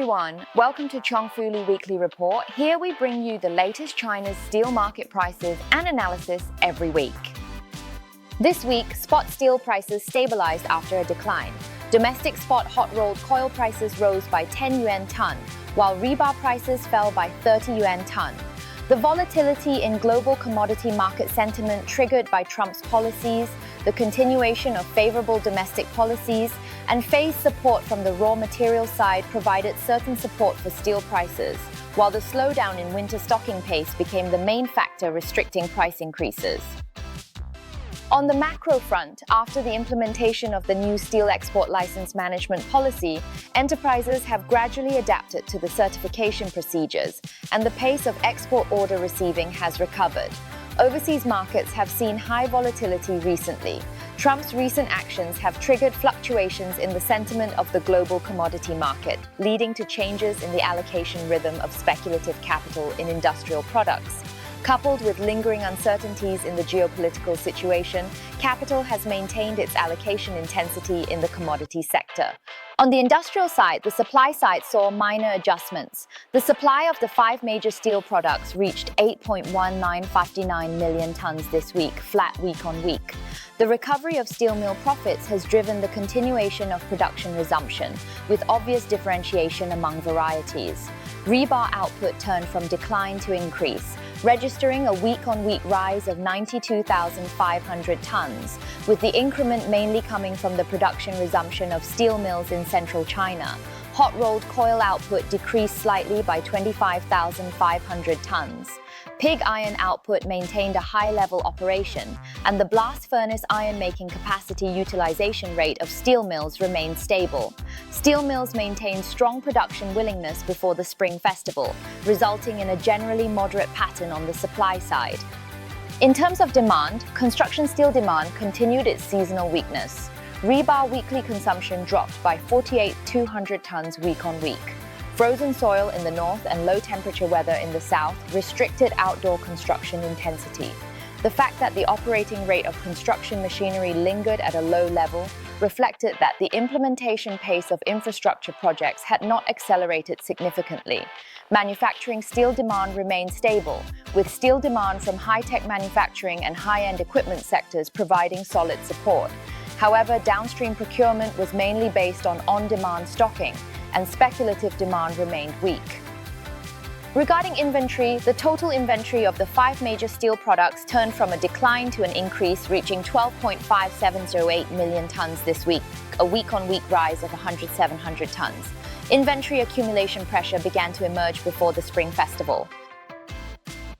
everyone, welcome to Cheongfuli Weekly Report. Here we bring you the latest China's steel market prices and analysis every week. This week, spot steel prices stabilized after a decline. Domestic spot hot-rolled coil prices rose by 10 yuan ton, while rebar prices fell by 30 yuan ton. The volatility in global commodity market sentiment triggered by Trump's policies, the continuation of favorable domestic policies, and phased support from the raw material side provided certain support for steel prices, while the slowdown in winter stocking pace became the main factor restricting price increases. On the macro front, after the implementation of the new steel export license management policy, enterprises have gradually adapted to the certification procedures, and the pace of export order receiving has recovered. Overseas markets have seen high volatility recently. Trump's recent actions have triggered fluctuations in the sentiment of the global commodity market, leading to changes in the allocation rhythm of speculative capital in industrial products. Coupled with lingering uncertainties in the geopolitical situation, capital has maintained its allocation intensity in the commodity sector. On the industrial side, the supply side saw minor adjustments. The supply of the 5 major steel products reached 8.1959 million tons this week, flat week on week. The recovery of steel mill profits has driven the continuation of production resumption, with obvious differentiation among varieties. Rebar output turned from decline to increase, registering a week-on-week rise of 92,500 tons, with the increment mainly coming from the production resumption of steel mills in central China. Hot-rolled coil output decreased slightly by 25,500 tons. Pig iron output maintained a high-level operation, and the blast furnace iron-making capacity utilization rate of steel mills remained stable. Steel mills maintained strong production willingness before the Spring Festival, resulting in a generally moderate pattern on the supply side. In terms of demand, construction steel demand continued its seasonal weakness. Rebar weekly consumption dropped by 48,200 tons week-on-week. Frozen soil in the north and low-temperature weather in the south restricted outdoor construction intensity. The fact that the operating rate of construction machinery lingered at a low level reflected that the implementation pace of infrastructure projects had not accelerated significantly. Manufacturing steel demand remained stable, with steel demand from high-tech manufacturing and high-end equipment sectors providing solid support. However, downstream procurement was mainly based on on-demand stocking, and speculative demand remained weak. Regarding inventory, the total inventory of the 5 major steel products turned from a decline to an increase, reaching 12.5708 million tons this week, a week-on-week rise of 700 tons. Inventory accumulation pressure began to emerge before the Spring Festival.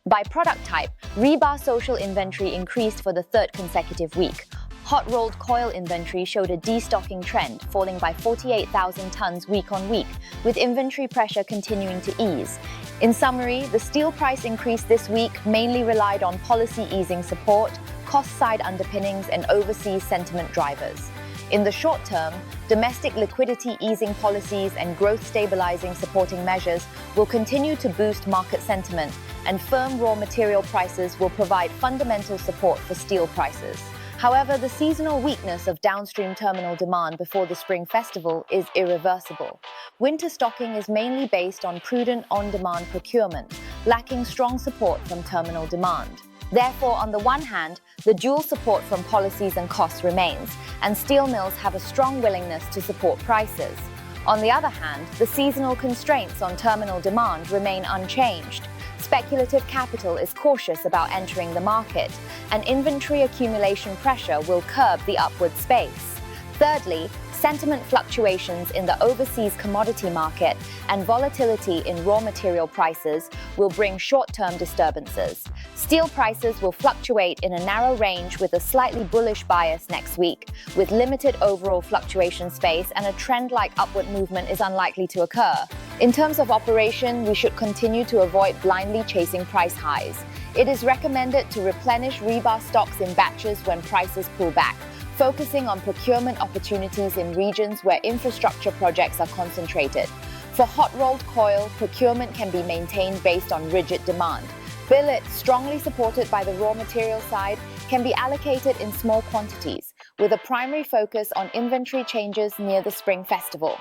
By product type, rebar social inventory increased for the 3rd consecutive week. Hot-rolled coil inventory showed a destocking trend, falling by 48,000 tons week-on-week, with inventory pressure continuing to ease. In summary, the steel price increase this week mainly relied on policy easing support, cost-side underpinnings, and overseas sentiment drivers. In the short term, domestic liquidity easing policies and growth stabilizing supporting measures will continue to boost market sentiment, and firm raw material prices will provide fundamental support for steel prices. However, the seasonal weakness of downstream terminal demand before the Spring Festival is irreversible. Winter stocking is mainly based on prudent on-demand procurement, lacking strong support from terminal demand. Therefore, on the one hand, the dual support from policies and costs remains, and steel mills have a strong willingness to support prices. On the other hand, the seasonal constraints on terminal demand remain unchanged. Speculative capital is cautious about entering the market, and inventory accumulation pressure will curb the upward space. Thirdly, sentiment fluctuations in the overseas commodity market and volatility in raw material prices will bring short-term disturbances. Steel prices will fluctuate in a narrow range with a slightly bullish bias next week, with limited overall fluctuation space, and a trend-like upward movement is unlikely to occur. In terms of operation, we should continue to avoid blindly chasing price highs. It is recommended to replenish rebar stocks in batches when prices pull back, focusing on procurement opportunities in regions where infrastructure projects are concentrated. For hot-rolled coil, procurement can be maintained based on rigid demand. Billet, strongly supported by the raw material side, can be allocated in small quantities, with a primary focus on inventory changes near the Spring Festival.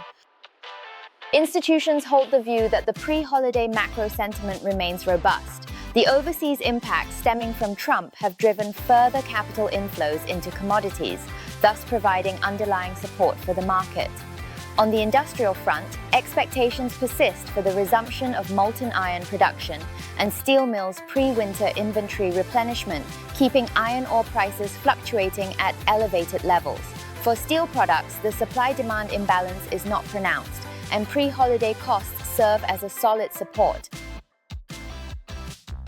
Institutions hold the view that the pre-holiday macro sentiment remains robust. The overseas impacts stemming from Trump have driven further capital inflows into commodities, thus providing underlying support for the market. On the industrial front, expectations persist for the resumption of molten iron production and steel mills' pre-winter inventory replenishment, keeping iron ore prices fluctuating at elevated levels. For steel products, the supply-demand imbalance is not pronounced, and pre-holiday costs serve as a solid support.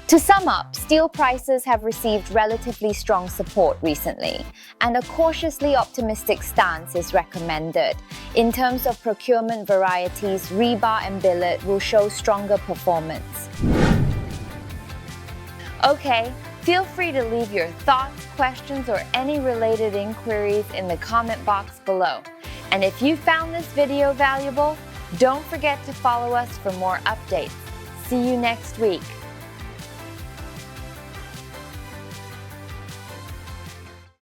To sum up, steel prices have received relatively strong support recently, and a cautiously optimistic stance is recommended. In terms of procurement varieties, rebar and billet will show stronger performance. Okay, feel free to leave your thoughts, questions, or any related inquiries in the comment box below. And if you found this video valuable, don't forget to follow us for more updates. See you next week.